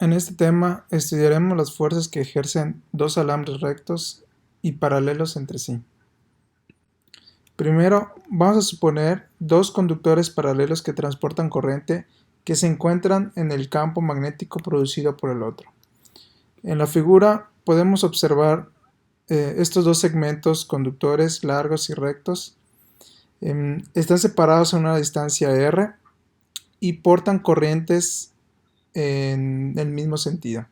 En este tema estudiaremos las fuerzas que ejercen dos alambres rectos y paralelos entre sí. Primero, vamos a suponer dos conductores paralelos que transportan corriente que se encuentran en el campo magnético producido por el otro. En la figura podemos observar estos dos segmentos conductores largos y rectos. Están separados a una distancia r y portan corrientes en el mismo sentido.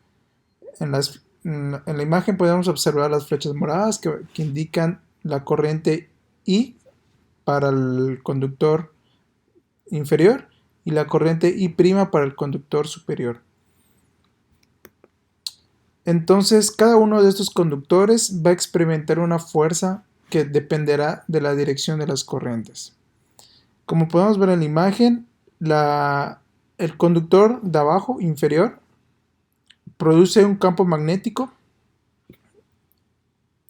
En la imagen podemos observar las flechas moradas que indican la corriente I para el conductor inferior y la corriente I' para el conductor superior. Entonces, cada uno de estos conductores va a experimentar una fuerza que dependerá de la dirección de las corrientes. Como podemos ver en la imagen, el conductor de abajo, inferior, produce un campo magnético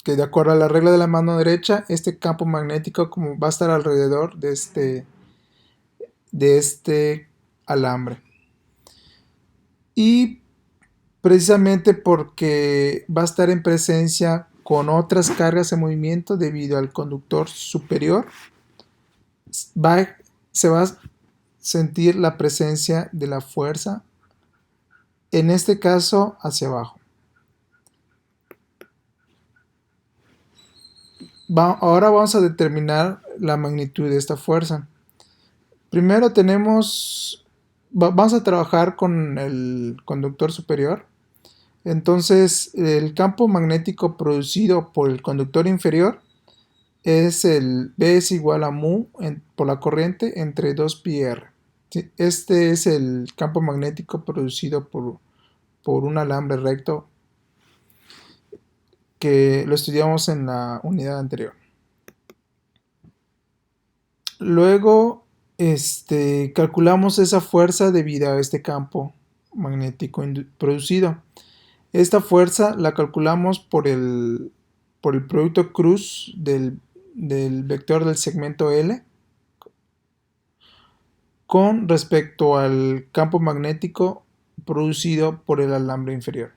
que, de acuerdo a la regla de la mano derecha, este campo magnético va a estar alrededor de este alambre. Y precisamente porque va a estar en presencia con otras cargas en movimiento debido al conductor superior, se va a sentir la presencia de la fuerza, en este caso hacia abajo. Ahora vamos a determinar la magnitud de esta fuerza. Primero vamos a trabajar con el conductor superior. Entonces, el campo magnético producido por el conductor inferior es B es igual a mu por la corriente entre 2πr. Este es el campo magnético producido por un alambre recto que lo estudiamos en la unidad anterior. Luego, calculamos esa fuerza debido a este campo magnético producido. Esta fuerza la calculamos por el producto cruz del vector del segmento L con respecto al campo magnético producido por el alambre inferior.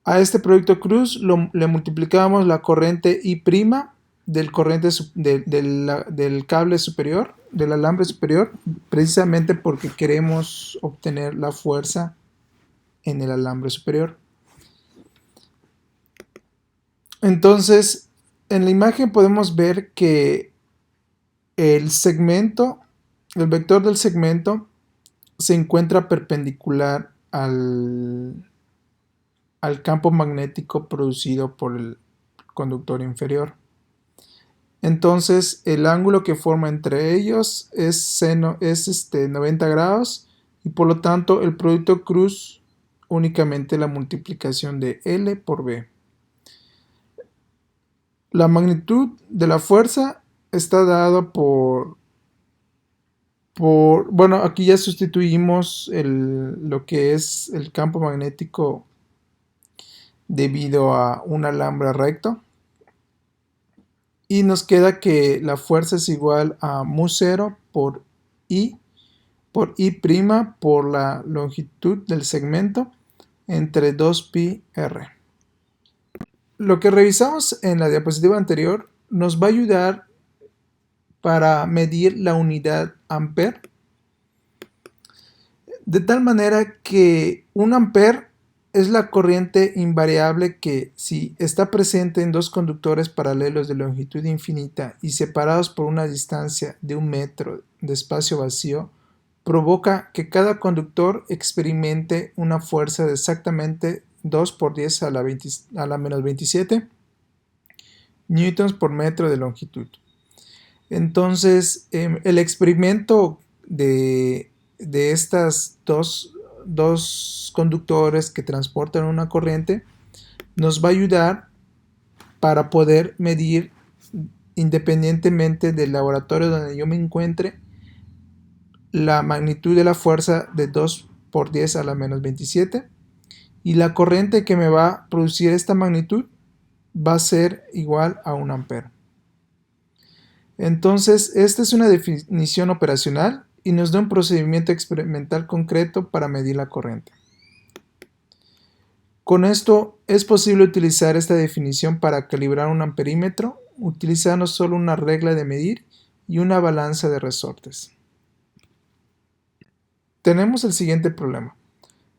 A este producto cruz le multiplicamos la corriente I' del cable superior, del alambre superior, precisamente porque queremos obtener la fuerza en el alambre superior. Entonces, en la imagen podemos ver que el vector del segmento se encuentra perpendicular al campo magnético producido por el conductor inferior. Entonces, el ángulo que forma entre ellos es 90 grados y por lo tanto el producto cruz únicamente la multiplicación de L por B. La magnitud de la fuerza está dada bueno, aquí ya sustituimos lo que es el campo magnético debido a un alambre recto. Y nos queda que la fuerza es igual a mu0 por I' por la longitud del segmento entre 2πr. Lo que revisamos en la diapositiva anterior nos va a ayudar para medir la unidad ampere, de tal manera que un ampere es la corriente invariable que, si está presente en dos conductores paralelos de longitud infinita y separados por una distancia de 1 metro de espacio vacío, provoca que cada conductor experimente una fuerza de exactamente 2 por 10 a la menos 27 newtons por metro de longitud. Entonces, el experimento de estas dos conductores que transportan una corriente nos va a ayudar para poder medir, independientemente del laboratorio donde yo me encuentre, la magnitud de la fuerza de 2 por 10 a la menos 27 y la corriente que me va a producir esta magnitud va a ser igual a 1 ampere. Entonces, esta es una definición operacional y nos da un procedimiento experimental concreto para medir la corriente. Con esto es posible utilizar esta definición para calibrar un amperímetro utilizando solo una regla de medir y una balanza de resortes. Tenemos el siguiente problema.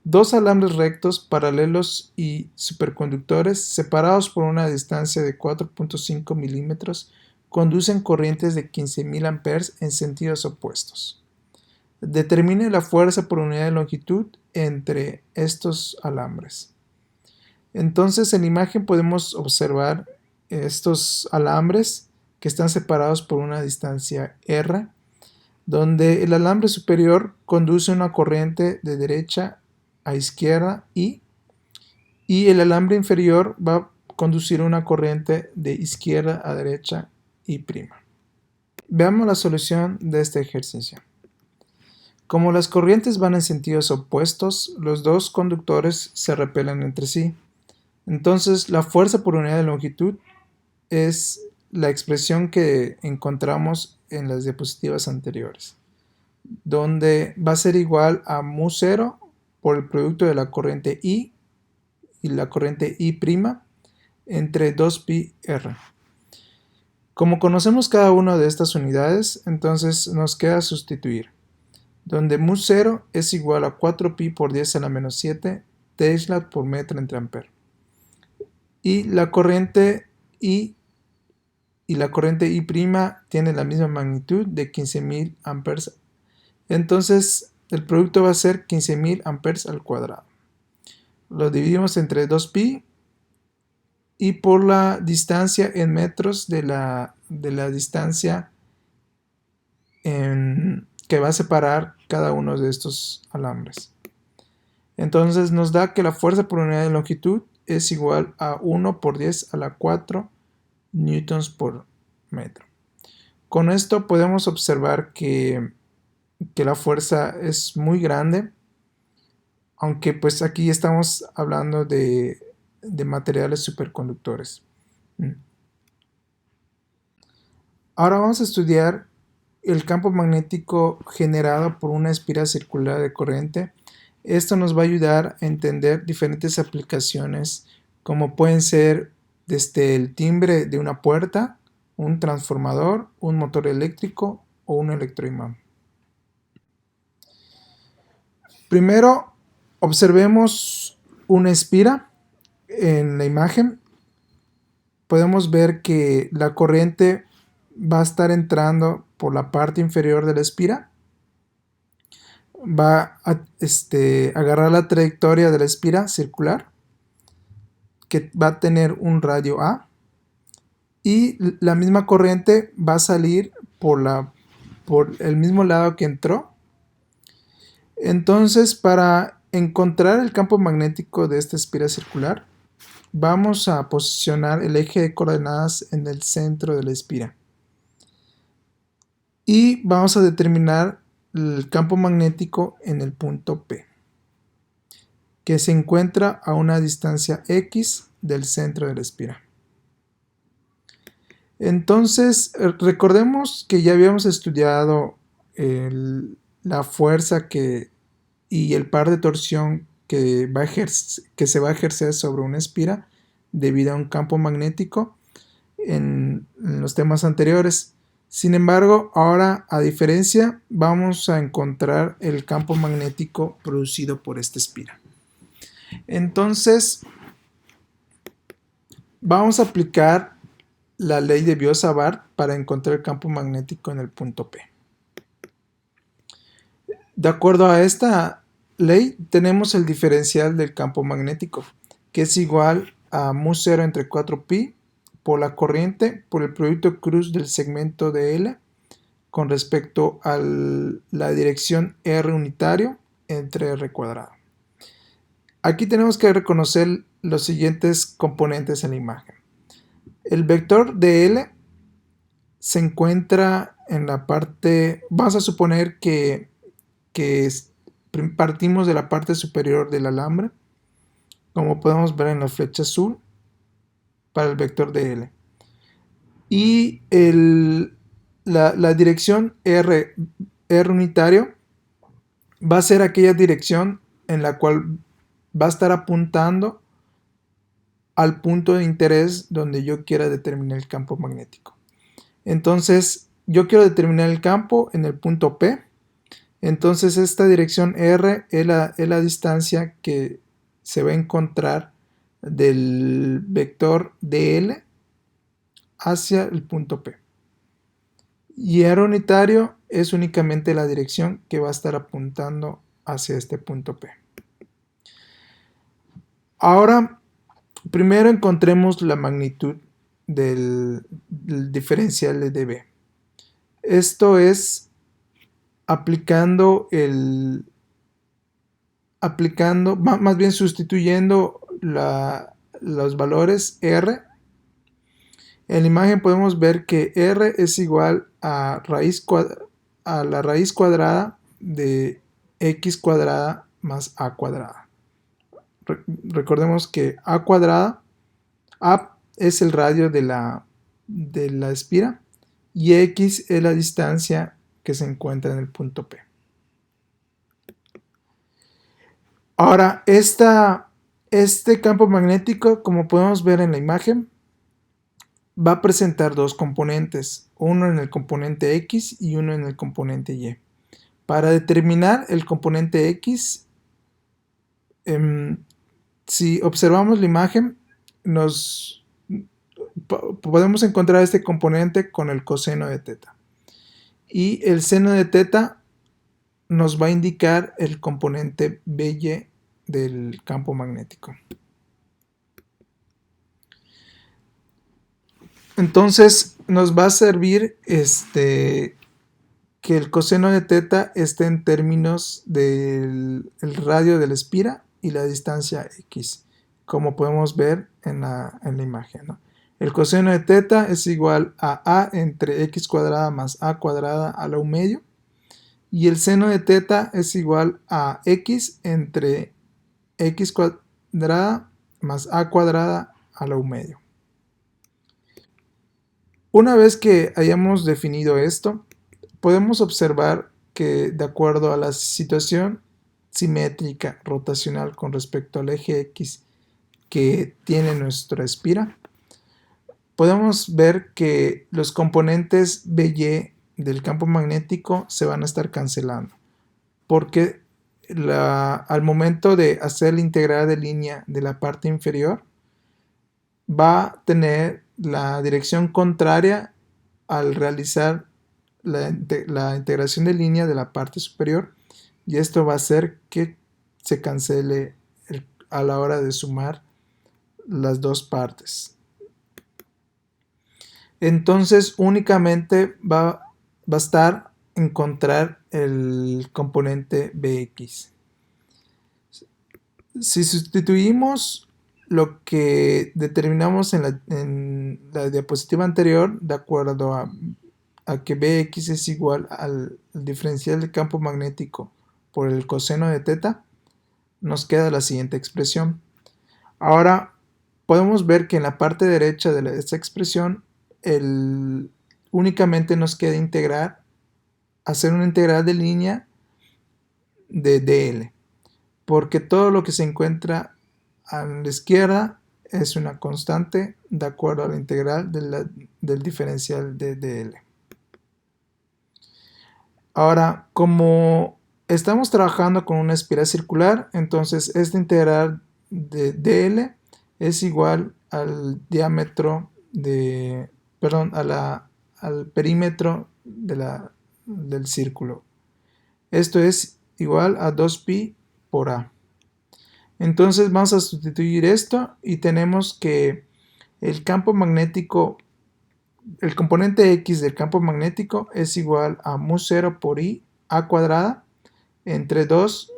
Dos alambres rectos, paralelos y superconductores, separados por una distancia de 4.5 milímetros, conducen corrientes de 15.000 amperes en sentidos opuestos. Determine la fuerza por unidad de longitud entre estos alambres. Entonces en la imagen podemos observar estos alambres que están separados por una distancia R, donde el alambre superior conduce una corriente de derecha a izquierda y el alambre inferior va a conducir una corriente de izquierda a derecha y prima. Veamos la solución de este ejercicio. Como las corrientes van en sentidos opuestos, los dos conductores se repelen entre sí. Entonces, la fuerza por unidad de longitud es la expresión que encontramos en las diapositivas anteriores, donde va a ser igual a mu0 por el producto de la corriente I y la corriente I' entre 2πr. Como conocemos cada una de estas unidades, entonces nos queda sustituir, donde mu0 es igual a 4π por 10 a la menos 7 Tesla por metro entre ampere. Y la corriente I tiene la misma magnitud de 15.000 amperes. Entonces el producto va a ser 15.000 amperes al cuadrado. Lo dividimos entre 2π y por la distancia en metros de la distancia que va a separar cada uno de estos alambres. Entonces nos da que la fuerza por unidad de longitud es igual a 1 por 10 a la 4 newtons por metro. Con esto podemos observar que la fuerza es muy grande, aunque pues aquí estamos hablando de materiales superconductores. Ahora vamos a estudiar el campo magnético generado por una espiral circular de corriente. Esto nos va a ayudar a entender diferentes aplicaciones, como pueden ser desde el timbre de una puerta, un transformador, un motor eléctrico o un electroimán. Primero, observemos una espira. En la imagen podemos ver que la corriente va a estar entrando por la parte inferior de la espira. Va a agarrar la trayectoria de la espira circular, que va a tener un radio A, y la misma corriente va a salir por el mismo lado que entró. Entonces, para encontrar el campo magnético de esta espira circular, vamos a posicionar el eje de coordenadas en el centro de la espira y vamos a determinar el campo magnético en el punto P, que se encuentra a una distancia X del centro de la espira. Entonces, recordemos que ya habíamos estudiado la fuerza y el par de torsión que se va a ejercer sobre una espira debido a un campo magnético en los temas anteriores. Sin embargo, ahora, a diferencia, vamos a encontrar el campo magnético producido por esta espira. Entonces, vamos a aplicar la ley de Biot-Savart para encontrar el campo magnético en el punto P. De acuerdo a esta ley, tenemos el diferencial del campo magnético, que es igual a mu0 entre 4π por la corriente por el producto cruz del segmento de L con respecto a la dirección R unitario entre R cuadrado. Aquí tenemos que reconocer los siguientes componentes en la imagen. El vector de L se encuentra en la parte, vamos a suponer que partimos de la parte superior del alambre, como podemos ver en la flecha azul, para el vector de L. Y la dirección R R unitario va a ser aquella dirección en la cual va a estar apuntando al punto de interés donde yo quiera determinar el campo magnético. Entonces, yo quiero determinar el campo en el punto P. Entonces, esta dirección R es la distancia que se va a encontrar del vector dl hacia el punto P. Y R unitario es únicamente la dirección que va a estar apuntando hacia este punto P. Ahora, primero encontremos la magnitud del diferencial de dB. Esto es más bien sustituyendo los valores R. En la imagen podemos ver que R es igual a la raíz cuadrada de x cuadrada más a cuadrada. Recordemos que a cuadrada, a es el radio de la espira y x es la distancia que se encuentra en el punto P. Ahora, este campo magnético, como podemos ver en la imagen, va a presentar dos componentes, uno en el componente X y uno en el componente Y. Para determinar el componente X, si observamos la imagen, podemos encontrar este componente con el coseno de teta. Y el seno de teta nos va a indicar el componente BY del campo magnético. Entonces nos va a servir que el coseno de teta esté en términos del radio de la espira y la distancia x, como podemos ver en la imagen, ¿no? El coseno de teta es igual a entre x cuadrada más a cuadrada a la u medio, y el seno de teta es igual a x entre x cuadrada más a cuadrada a la u medio. Una vez que hayamos definido esto, podemos observar que de acuerdo a la situación simétrica rotacional con respecto al eje X que tiene nuestra espira, podemos ver que los componentes BY del campo magnético se van a estar cancelando, porque al momento de hacer la integral de línea de la parte inferior, va a tener la dirección contraria al realizar la integración de línea de la parte superior, y esto va a hacer que se cancele a la hora de sumar las dos partes. Entonces únicamente va a bastar encontrar el componente Bx. Si sustituimos lo que determinamos en la diapositiva anterior, de acuerdo a que Bx es igual al diferencial del campo magnético por el coseno de teta, nos queda la siguiente expresión. Ahora podemos ver que en la parte derecha de esta expresión únicamente nos queda hacer una integral de línea de dl, porque todo lo que se encuentra a la izquierda es una constante de acuerdo a la integral del diferencial de dl. Ahora, como estamos trabajando con una espiral circular, entonces esta integral de dl es igual al diámetro al perímetro del círculo. Esto es igual a 2pi por a. Entonces vamos a sustituir esto y tenemos que el campo magnético, el componente X del campo magnético es igual a mu0 por i a cuadrada entre 2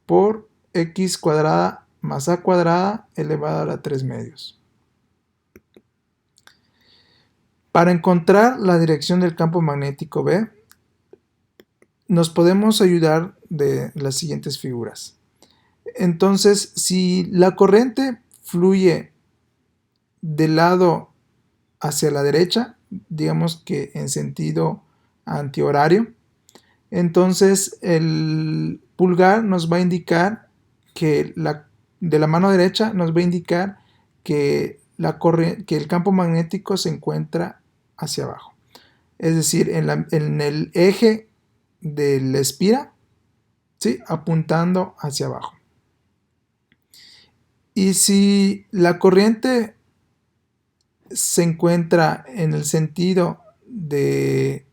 por x cuadrada más a cuadrada elevado a la 3 medios. Para encontrar la dirección del campo magnético B, nos podemos ayudar de las siguientes figuras. Entonces, si la corriente fluye del lado hacia la derecha, digamos que en sentido antihorario, Entonces el pulgar nos va a indicar que de la mano derecha nos va a indicar que, que el campo magnético se encuentra hacia abajo. Es decir, en el eje de la espira, ¿sí? Apuntando hacia abajo. Y si la corriente se encuentra en el sentido de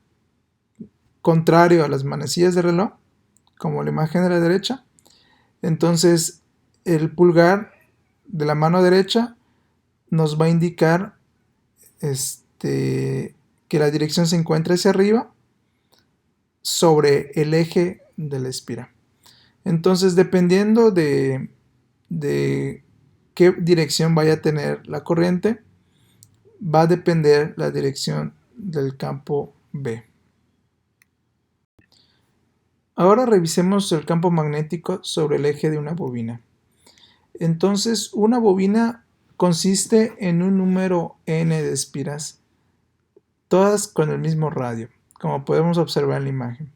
contrario a las manecillas de reloj, como la imagen de la derecha, entonces el pulgar de la mano derecha nos va a indicar que la dirección se encuentra hacia arriba sobre el eje de la espira. Entonces, dependiendo de qué dirección vaya a tener la corriente, va a depender la dirección del campo B. Ahora revisemos el campo magnético sobre el eje de una bobina. Entonces, una bobina consiste en un número n de espiras, todas con el mismo radio, como podemos observar en la imagen.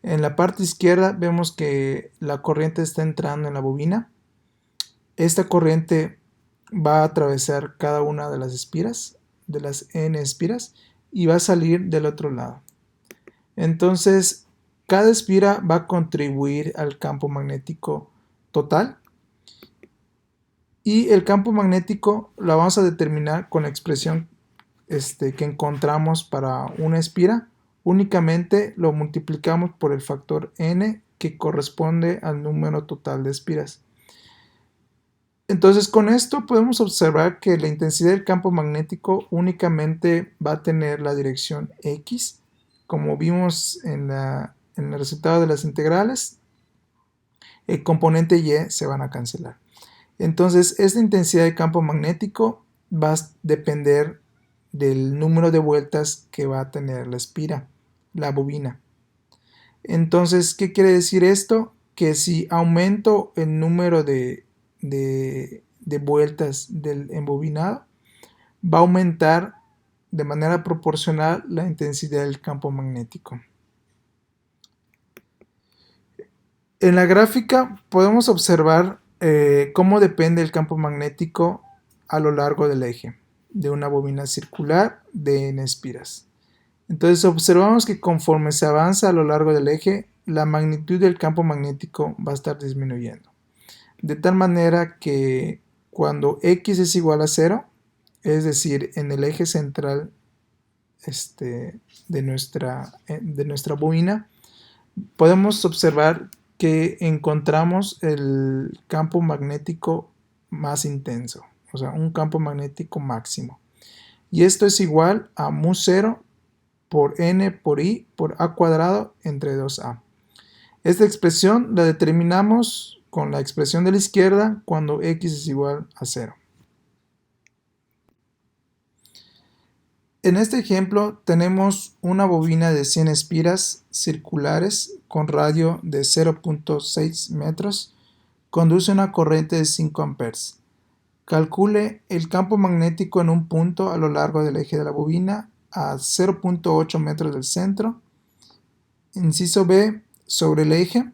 En la parte izquierda vemos que la corriente está entrando en la bobina. Esta corriente va a atravesar cada una de las espiras, de las n espiras, y va a salir del otro lado. Entonces, cada espira va a contribuir al campo magnético total. Y el campo magnético lo vamos a determinar con la expresión que encontramos para una espira. Únicamente lo multiplicamos por el factor n, que corresponde al número total de espiras. Entonces, con esto podemos observar que la intensidad del campo magnético únicamente va a tener la dirección X, como vimos en el resultado de las integrales. El componente Y se van a cancelar. Entonces, esta intensidad de campo magnético va a depender del número de vueltas que va a tener la espira, la bobina. Entonces, ¿qué quiere decir esto? Que si aumento el número de vueltas del embobinado, va a aumentar de manera proporcional la intensidad del campo magnético. En la gráfica podemos observar cómo depende el campo magnético a lo largo del eje de una bobina circular de n espiras. Entonces observamos que conforme se avanza a lo largo del eje, la magnitud del campo magnético va a estar disminuyendo. De tal manera que cuando x es igual a 0, es decir, en el eje central de nuestra bobina, podemos observar que encontramos el campo magnético más intenso, o sea, un campo magnético máximo. Y esto es igual a mu0 por n por i por a cuadrado entre 2a. Esta expresión la determinamos con la expresión de la izquierda cuando x es igual a 0. En este ejemplo tenemos una bobina de 100 espiras circulares con radio de 0.6 metros. Conduce una corriente de 5 amperes. Calcule el campo magnético en un punto a lo largo del eje de la bobina a 0.8 metros del centro. Inciso B, sobre el eje.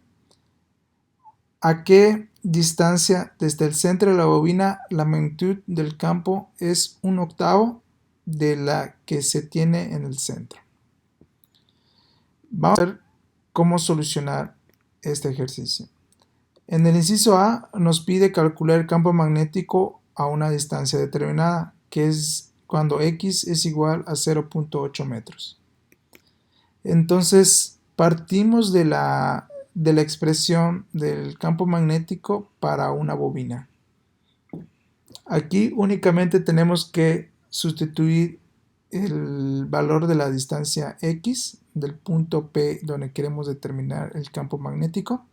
¿A qué distancia desde el centro de la bobina la magnitud del campo es 1/8 de la que se tiene en el centro? Vamos a ver cómo solucionar este ejercicio. En el inciso A nos pide calcular el campo magnético a una distancia determinada, que es cuando x es igual a 0.8 metros. Entonces partimos de la expresión del campo magnético para una bobina. Aquí únicamente tenemos que sustituir el valor de la distancia x del punto P donde queremos determinar el campo magnético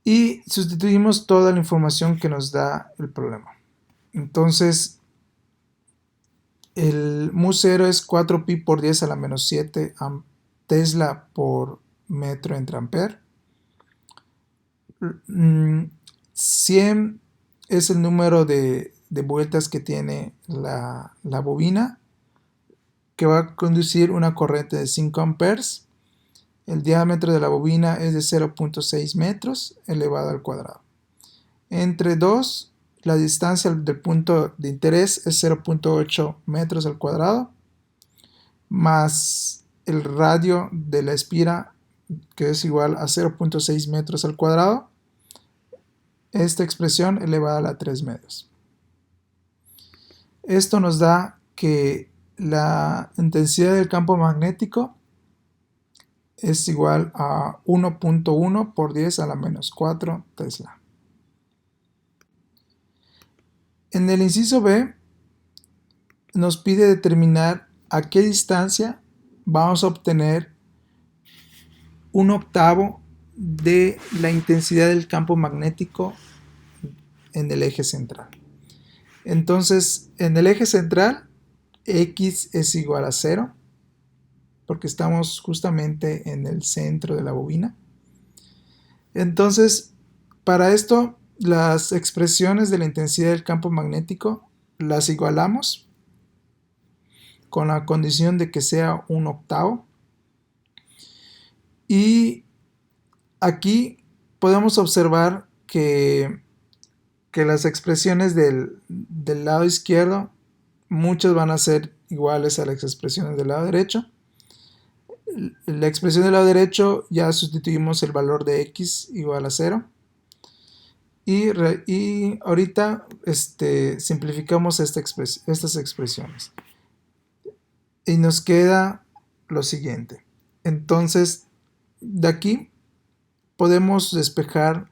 y sustituimos toda la información que nos da el problema. Entonces el mu0 es 4pi por 10 a la menos 7 Tesla por metro entre ampere. 100 es el número de vueltas que tiene la bobina. que va a conducir una corriente de 5 amperes. El diámetro de la bobina es de 0.6 metros elevado al cuadrado. Entre 2, la distancia del punto de interés es 0.8 metros al cuadrado, más el radio de la espira, que es igual a 0.6 metros al cuadrado. Esta expresión elevada a la 3 medios. Esto nos da que la intensidad del campo magnético es igual a 1.1 por 10 a la menos 4 Tesla. En el inciso B nos pide determinar a qué distancia vamos a obtener un octavo de la intensidad del campo magnético en el eje central. Entonces, en el eje central, X es igual a 0, porque estamos justamente en el centro de la bobina. Entonces, para esto, las expresiones de la intensidad del campo magnético las igualamos con la condición de que sea un octavo. Y aquí podemos observar que las expresiones del lado izquierdo, muchas van a ser iguales a las expresiones del lado derecho. La expresión del lado derecho ya sustituimos el valor de X igual a 0. Y ahorita simplificamos estas expresiones. Y nos queda lo siguiente. Entonces, de aquí podemos despejar,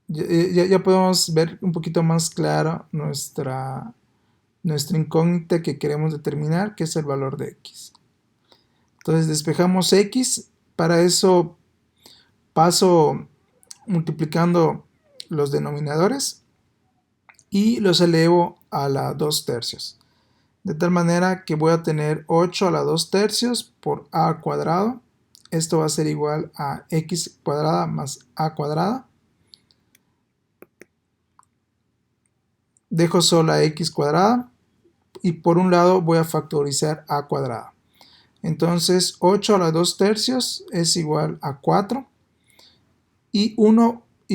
ya podemos ver un poquito más claro nuestra incógnita que queremos determinar, que es el valor de X. Entonces despejamos X. Para eso paso multiplicando los denominadores y los elevo a la 2 tercios. De tal manera que voy a tener 8 a la 2 tercios por a cuadrado. Esto va a ser igual a x cuadrada más a cuadrada. Dejo sola x cuadrada y por un lado voy a factorizar a cuadrada. Entonces 8 a la 2 tercios es igual a 4 y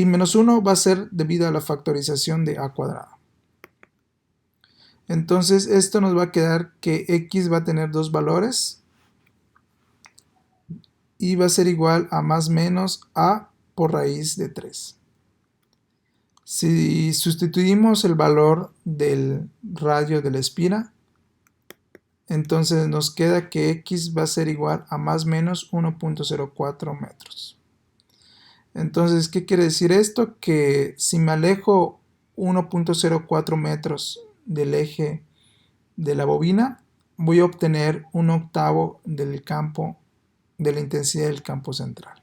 menos 1 va a ser debido a la factorización de a cuadrada. Entonces esto nos va a quedar que x va a tener dos valores y va a ser igual a más menos a por raíz de 3. Si sustituimos el valor del radio de la espira, entonces nos queda que X va a ser igual a más o menos 1.04 metros. Entonces, ¿qué quiere decir esto? Que si me alejo 1.04 metros del eje de la bobina, voy a obtener un octavo del campo, de la intensidad del campo central.